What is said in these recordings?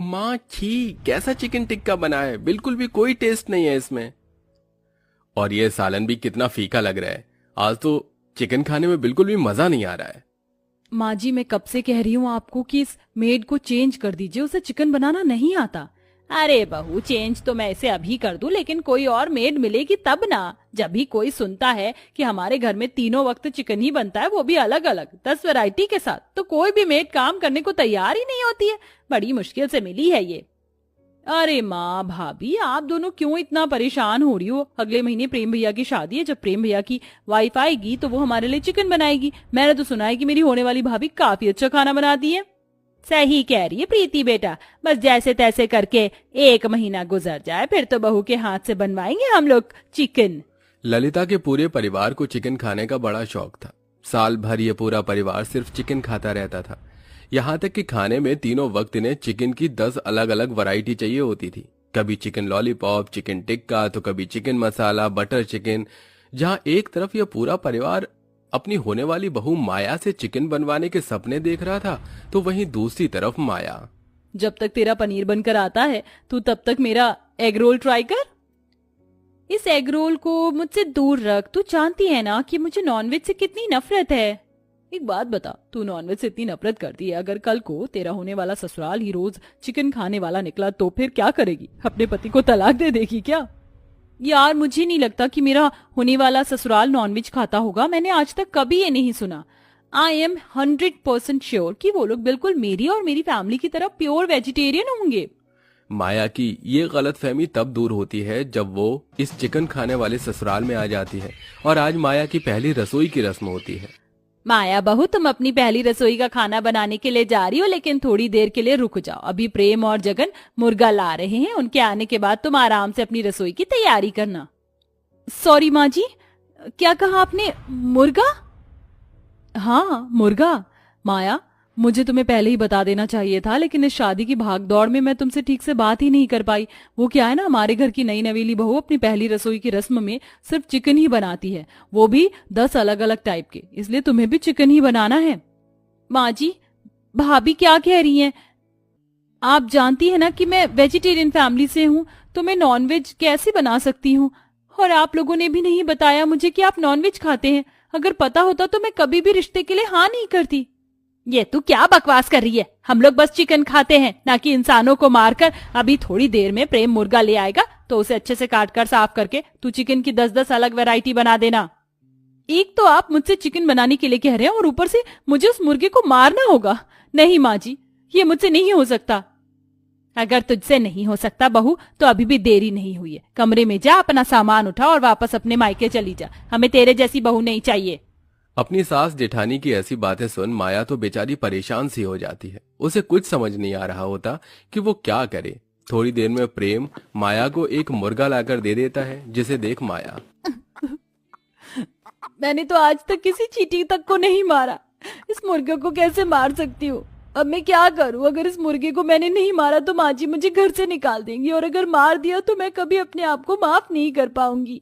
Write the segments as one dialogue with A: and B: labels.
A: माँ छी, कैसा चिकन टिक्का बना है, बिल्कुल भी कोई टेस्ट नहीं है इसमें। और ये सालन भी कितना फीका लग रहा है। आज तो चिकन खाने में बिल्कुल भी मजा नहीं आ रहा है।
B: माँ जी, मैं कब से कह रही हूँ आपको कि इस मेड को चेंज कर दीजिए, उसे चिकन बनाना नहीं आता। अरे बहू, चेंज तो मैं इसे अभी कर दूं, लेकिन कोई और मेड मिलेगी तब ना। जब भी कोई सुनता है कि हमारे घर में तीनों वक्त चिकन ही बनता है, वो भी अलग अलग 10 वैरायटी के साथ, तो कोई भी मेड काम करने को तैयार ही नहीं होती है। बड़ी मुश्किल से मिली है ये। अरे माँ भाभी, आप दोनों क्यों इतना परेशान हो रही हो? अगले महीने प्रेम भैया की शादी है। जब प्रेम भैया की वाइफ आएगी तो वो हमारे लिए चिकन बनाएगी। मैंने तो सुना है कि मेरी होने वाली भाभी काफी अच्छा खाना बनाती है। सही कह रही है प्रीति बेटा, बस जैसे तैसे करके 1 महीना गुजर जाए, फिर तो बहू के हाथ से बनवाएंगे हम लोग चिकन।
A: ललिता के पूरे परिवार को चिकन खाने का बड़ा शौक था। साल भर ये पूरा परिवार सिर्फ चिकन खाता रहता था। यहाँ तक कि खाने में तीनों वक्त इन्हें चिकन की 10 अलग अलग वैरायटी चाहिए होती थी। कभी चिकन लॉलीपॉप, चिकन टिक्का, तो कभी चिकन मसाला, बटर चिकन। जहाँ एक तरफ यह पूरा परिवार अपनी होने वाली बहू माया से चिकन बनवाने के सपने देख रहा था, तो वहीं दूसरी तरफ माया।
B: जब तक तेरा पनीर बनकर आता है तू तब तक मेरा एग रोल ट्राई कर। इस एग रोल को मुझसे दूर रख। तू जानती है ना कि मुझे नॉनवेज से कितनी नफरत है। एक बात बता, तू नॉनवेज से इतनी नफरत करती है, अगर कल को तेरा होने वाला ससुराल ही रोज चिकन खाने वाला निकला तो फिर क्या करेगी? अपने पति को तलाक दे देगी क्या? यार, मुझे नहीं लगता कि मेरा होने वाला ससुराल नॉनवेज खाता होगा। मैंने आज तक कभी ये नहीं सुना। आई एम 100% श्योर कि वो लोग बिल्कुल मेरी और मेरी फैमिली की तरह प्योर वेजिटेरियन होंगे।
A: माया की ये गलतफहमी तब दूर होती है जब वो इस चिकन खाने वाले ससुराल में आ जाती है। और आज माया की पहली रसोई की रस्म होती है।
B: माया बहू, तुम अपनी पहली रसोई का खाना बनाने के लिए जा रही हो, लेकिन थोड़ी देर के लिए रुक जाओ। अभी प्रेम और जगन मुर्गा ला रहे हैं। उनके आने के बाद तुम आराम से अपनी रसोई की तैयारी करना। सॉरी माँ जी, क्या कहा आपने? मुर्गा? हाँ, मुर्गा। माया, मुझे तुम्हें पहले ही बता देना चाहिए था, लेकिन इस शादी की भाग दौड़ में मैं तुमसे ठीक से बात ही नहीं कर पाई। वो क्या है ना, हमारे घर की नई नवेली बहू अपनी पहली रसोई की रस्म में सिर्फ चिकन ही बनाती है, वो भी 10 अलग अलग टाइप के, इसलिए तुम्हें भी चिकन ही बनाना है। माँ जी, भाभी क्या कह रही हैं? आप जानती है ना कि मैं वेजिटेरियन फैमिली से हूँ, तो मैं नॉनवेज कैसे बना सकती हूँ? और आप लोगों ने भी नहीं बताया मुझे कि आप नॉनवेज खाते हैं। अगर पता होता तो मैं कभी भी रिश्ते के लिए हाँ नहीं करती। ये तू क्या बकवास कर रही है? हम लोग बस चिकन खाते हैं, ना कि इंसानों को मारकर। अभी थोड़ी देर में प्रेम मुर्गा ले आएगा, तो उसे अच्छे से काट कर साफ करके तू चिकन की 10-10 अलग वैरायटी बना देना। एक तो आप मुझसे चिकन बनाने के लिए कह रहे हैं और ऊपर से मुझे उस मुर्गे को मारना होगा। नहीं माँ जी, ये मुझसे नहीं हो सकता। अगर तुझसे नहीं हो सकता बहू, तो अभी भी देरी नहीं हुई है। कमरे में जा, अपना सामान उठा और वापस अपने मायके चली जा। हमें तेरे जैसी बहू नहीं चाहिए।
A: अपनी सास जेठानी की ऐसी बातें सुन माया तो बेचारी परेशान सी हो जाती है। उसे कुछ समझ नहीं आ रहा होता कि वो क्या करे। थोड़ी देर में प्रेम माया को एक मुर्गा लाकर दे देता है, जिसे देख माया।
B: मैंने तो आज तक किसी चींटी तक को नहीं मारा, इस मुर्गे को कैसे मार सकती हूँ? अब मैं क्या करूँ? अगर इस मुर्गे को मैंने नहीं मारा तो माँ जी मुझे घर से निकाल देंगी, और अगर मार दिया तो मैं कभी अपने आप को माफ नहीं कर पाऊंगी।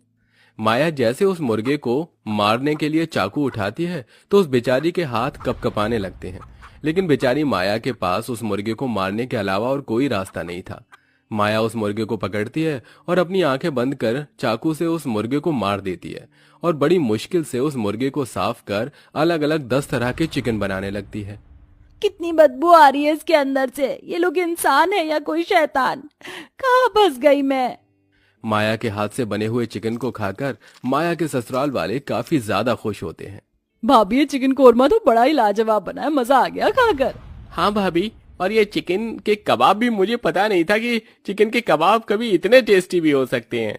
A: माया जैसे उस मुर्गे को मारने के लिए चाकू उठाती है, तो उस बेचारी के हाथ कपकपाने लगते हैं। लेकिन बेचारी माया के पास उस मुर्गे को मारने के अलावा और कोई रास्ता नहीं था। माया उस मुर्गे को पकड़ती है और अपनी आंखें बंद कर चाकू से उस मुर्गे को मार देती है, और बड़ी मुश्किल से उस मुर्गे को साफ कर अलग अलग 10 तरह के चिकन बनाने लगती है।
B: कितनी बदबू आ रही है इसके अंदर से। ये लोग इंसान है या कोई शैतान? कहाँ फंस गई मैं?
A: माया के हाथ से बने हुए चिकन को खाकर माया के ससुराल वाले काफी ज्यादा खुश होते हैं।
B: भाभी, ये चिकन कोरमा तो बड़ा ही लाजवाब बना है, मजा आ गया खाकर।
A: हाँ भाभी, और ये चिकन के कबाब भी, मुझे पता नहीं था कि चिकन के कबाब कभी इतने टेस्टी भी हो सकते हैं।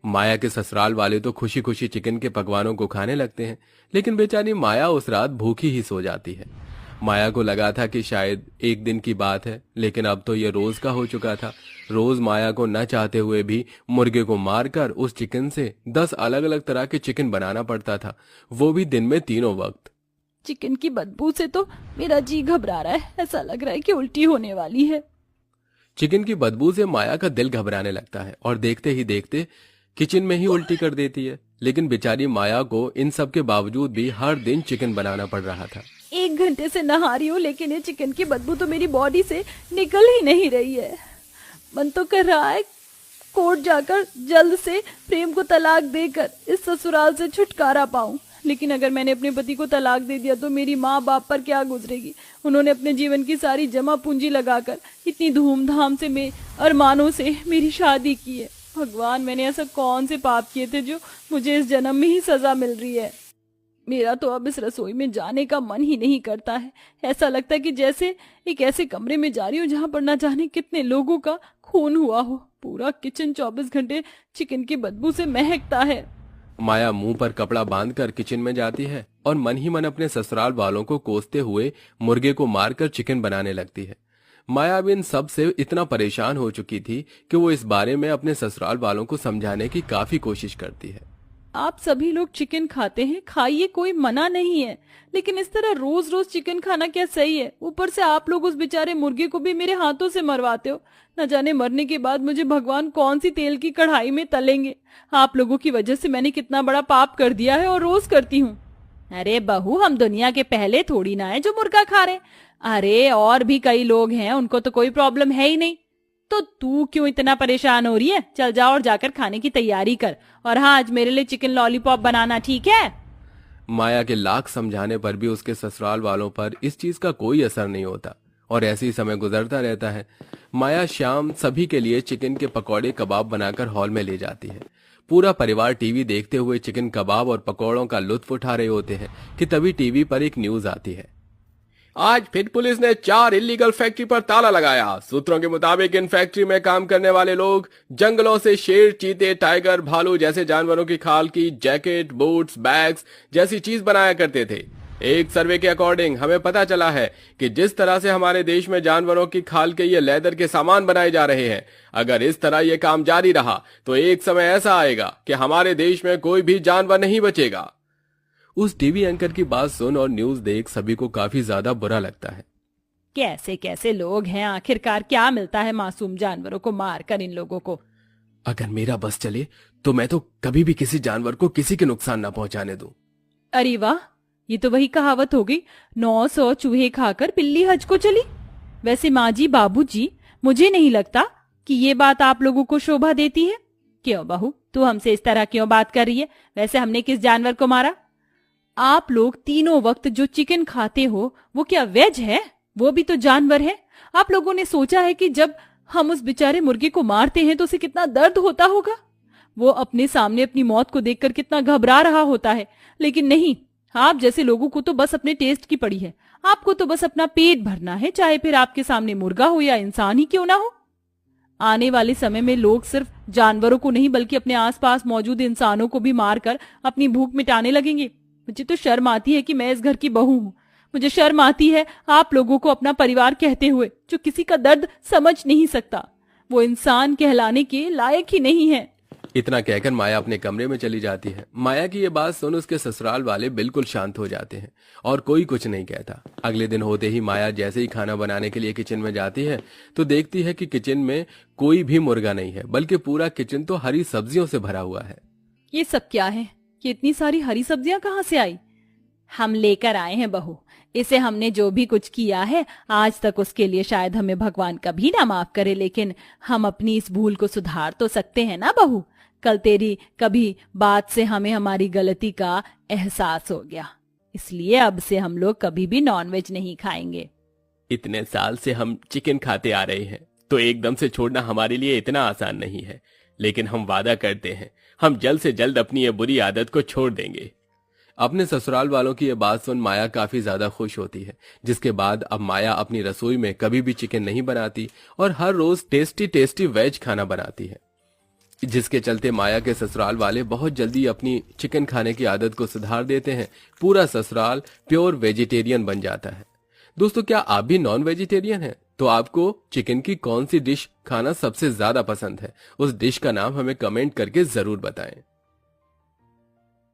A: माया के ससुराल वाले तो खुशी खुशी चिकन के पकवानों को खाने लगते हैं, लेकिन बेचारी माया उस रात भूखी ही सो जाती है। माया को लगा था कि शायद एक दिन की बात है, लेकिन अब तो यह रोज का हो चुका था। रोज माया को न चाहते हुए भी मुर्गे को मारकर उस चिकन से 10 अलग अलग तरह के चिकन बनाना पड़ता था, वो भी दिन में तीनों वक्त।
B: चिकन की बदबू से तो मेरा जी घबरा रहा है, ऐसा लग रहा है कि उल्टी होने वाली है।
A: चिकन की बदबू से माया का दिल घबराने लगता है और देखते ही देखते किचन में ही उल्टी कर देती है। लेकिन बेचारी माया को इन सब के बावजूद भी हर दिन चिकन बनाना पड़ रहा था।
B: 1 घंटे से नहा रही हूँ लेकिन ये चिकन की बदबू तो मेरी बॉडी से निकल ही नहीं रही है। मन तो कर रहा है कोर्ट जाकर जल्द से प्रेम को तलाक देकर इस ससुराल से छुटकारा पाऊं। लेकिन अगर मैंने अपने पति को तलाक दे दिया तो मेरी माँ बाप पर क्या गुजरेगी। उन्होंने अपने जीवन की सारी जमा पूंजी लगाकर इतनी धूमधाम से अरमानों से मेरी शादी की है। भगवान, मैंने ऐसा कौन से पाप किए थे जो मुझे इस जन्म में ही सजा मिल रही है। मेरा तो अब इस रसोई में जाने का मन ही नहीं करता है। ऐसा लगता है कि जैसे एक ऐसे कमरे में जा रही हूँ जहां पर न जाने कितने लोगों का खून हुआ हो। पूरा किचन 24 घंटे चिकन की बदबू से महकता है।
A: माया मुंह पर कपड़ा बांधकर किचन में जाती है और मन ही मन अपने ससुराल वालों को कोसते हुए मुर्गे को मारकर चिकन बनाने लगती है। माया अब इन सब से इतना परेशान हो चुकी थी कि वो इस बारे में अपने ससुराल वालों को समझाने की काफी कोशिश करती है।
B: आप सभी लोग चिकन खाते हैं, खाइए, कोई मना नहीं है, लेकिन इस तरह रोज रोज चिकन खाना क्या सही है। ऊपर से आप लोग उस बेचारे मुर्गे को भी मेरे हाथों से मरवाते हो। न जाने मरने के बाद मुझे भगवान कौन सी तेल की कढ़ाई में तलेंगे। आप लोगों की वजह से मैंने कितना बड़ा पाप कर दिया है और रोज करती हूँ। अरे बहू, हम दुनिया के पहले थोड़ी ना है जो मुर्गा खा रहे। अरे और भी कई लोग हैं, उनको तो कोई प्रॉब्लम है ही नहीं। तो तू क्यों इतना परेशान हो रही है? चल जा और जाकर खाने की तैयारी कर। और हाँ, आज मेरे लिए चिकन लॉलीपॉप बनाना, ठीक है?
A: माया के लाख समझाने पर भी उसके ससुराल वालों पर इस चीज का कोई असर नहीं होता और ऐसे ही समय गुजरता रहता है। माया शाम सभी के लिए चिकन के पकौड़े कबाब बनाकर हॉल में ले जाती है। पूरा परिवार टीवी देखते हुए चिकन कबाब और पकौड़ों का लुत्फ उठा रहे होते हैं कि तभी टीवी पर एक न्यूज आती है। आज फिर पुलिस ने 4 इलीगल फैक्ट्री पर ताला लगाया। सूत्रों के मुताबिक इन फैक्ट्री में काम करने वाले लोग जंगलों से शेर, चीते, टाइगर, भालू जैसे जानवरों की खाल की जैकेट, बूट्स, बैग्स जैसी चीज बनाया करते थे। एक सर्वे के अकॉर्डिंग हमें पता चला है कि जिस तरह से हमारे देश में जानवरों की खाल के ये लेदर के सामान बनाए जा रहे हैं, अगर इस तरह ये काम जारी रहा तो एक समय ऐसा आएगा कि हमारे देश में कोई भी जानवर नहीं बचेगा। उस टीवी एंकर की बात सुन और न्यूज देख सभी को काफी ज्यादा बुरा लगता है।
B: कैसे कैसे लोग हैं, आखिरकार क्या मिलता है मासूम जानवरों को मारकर इन लोगों को।
A: अगर मेरा बस चले तो मैं तो कभी भी किसी जानवर को किसी के नुकसान ना पहुंचाने दूं।
B: अरे वाह, ये तो वही कहावत हो गई, 900 चूहे खाकर बिल्ली हज को चली। वैसे माँ जी, बाबू जी, मुझे नहीं लगता कि ये बात आप लोगों को शोभा देती है। क्यों बहू, तू हमसे इस तरह क्यों बात कर रही है? वैसे हमने किस जानवर को मारा? आप लोग तीनों वक्त जो चिकन खाते हो वो क्या वेज है? वो भी तो जानवर है। आप लोगों ने सोचा है कि जब हम उस बेचारे मुर्गे को मारते हैं तो उसे कितना दर्द होता होगा? वो अपने सामने अपनी मौत को देखकर कितना घबरा रहा होता है। लेकिन नहीं, आप जैसे लोगों को तो बस अपने टेस्ट की पड़ी है। आपको तो बस अपना पेट भरना है, चाहे फिर आपके सामने मुर्गा हो या इंसान ही क्यों ना हो। आने वाले समय में लोग सिर्फ जानवरों को नहीं बल्कि अपने आसपास मौजूद इंसानों को भी मारकर अपनी भूख मिटाने लगेंगे। मुझे तो शर्म आती है कि मैं इस घर की बहू हूँ। मुझे शर्म आती है आप लोगों को अपना परिवार कहते हुए, जो किसी का दर्द समझ नहीं सकता। वो इंसान कहलाने के लायक ही नहीं है।
A: इतना कहकर माया अपने कमरे में चली जाती है। माया की ये बात सुन उसके ससुराल वाले बिल्कुल शांत हो जाते हैं और कोई कुछ नहीं कहता। अगले दिन होते ही माया जैसे ही खाना बनाने के लिए किचन में जाती है तो देखती है कि किचन में कोई भी मुर्गा नहीं है, बल्कि पूरा किचन तो हरी सब्जियों से भरा हुआ है।
B: ये सब क्या है? कि इतनी सारी हरी सब्जियां कहाँ से आई? हम लेकर आए हैं बहू। इसे हमने जो भी कुछ किया है आज तक, उसके लिए शायद हमें भगवान कभी ना माफ करे, लेकिन हम अपनी इस भूल को सुधार तो सकते हैं ना बहू। कल तेरी कभी बात से हमें हमारी गलती का एहसास हो गया, इसलिए अब से हम लोग कभी भी नॉनवेज नहीं खाएंगे।
A: इतने साल से हम चिकन खाते आ रहे हैं तो एकदम से छोड़ना हमारे लिए इतना आसान नहीं है, लेकिन हम वादा करते हैं हम जल्द से जल्द अपनी ये बुरी आदत को छोड़ देंगे। अपने ससुराल वालों की ये बात सुन माया काफी ज्यादा खुश होती है, जिसके बाद अब माया अपनी रसोई में कभी भी चिकन नहीं बनाती और हर रोज टेस्टी टेस्टी वेज खाना बनाती है, जिसके चलते माया के ससुराल वाले बहुत जल्दी अपनी चिकन खाने की आदत को सुधार देते हैं। पूरा ससुराल प्योर वेजिटेरियन बन जाता है। दोस्तों, क्या आप भी नॉन वेजिटेरियन हैं? तो आपको चिकन की कौन सी डिश खाना सबसे ज्यादा पसंद है? उस डिश का नाम हमें कमेंट करके जरूर बताएं।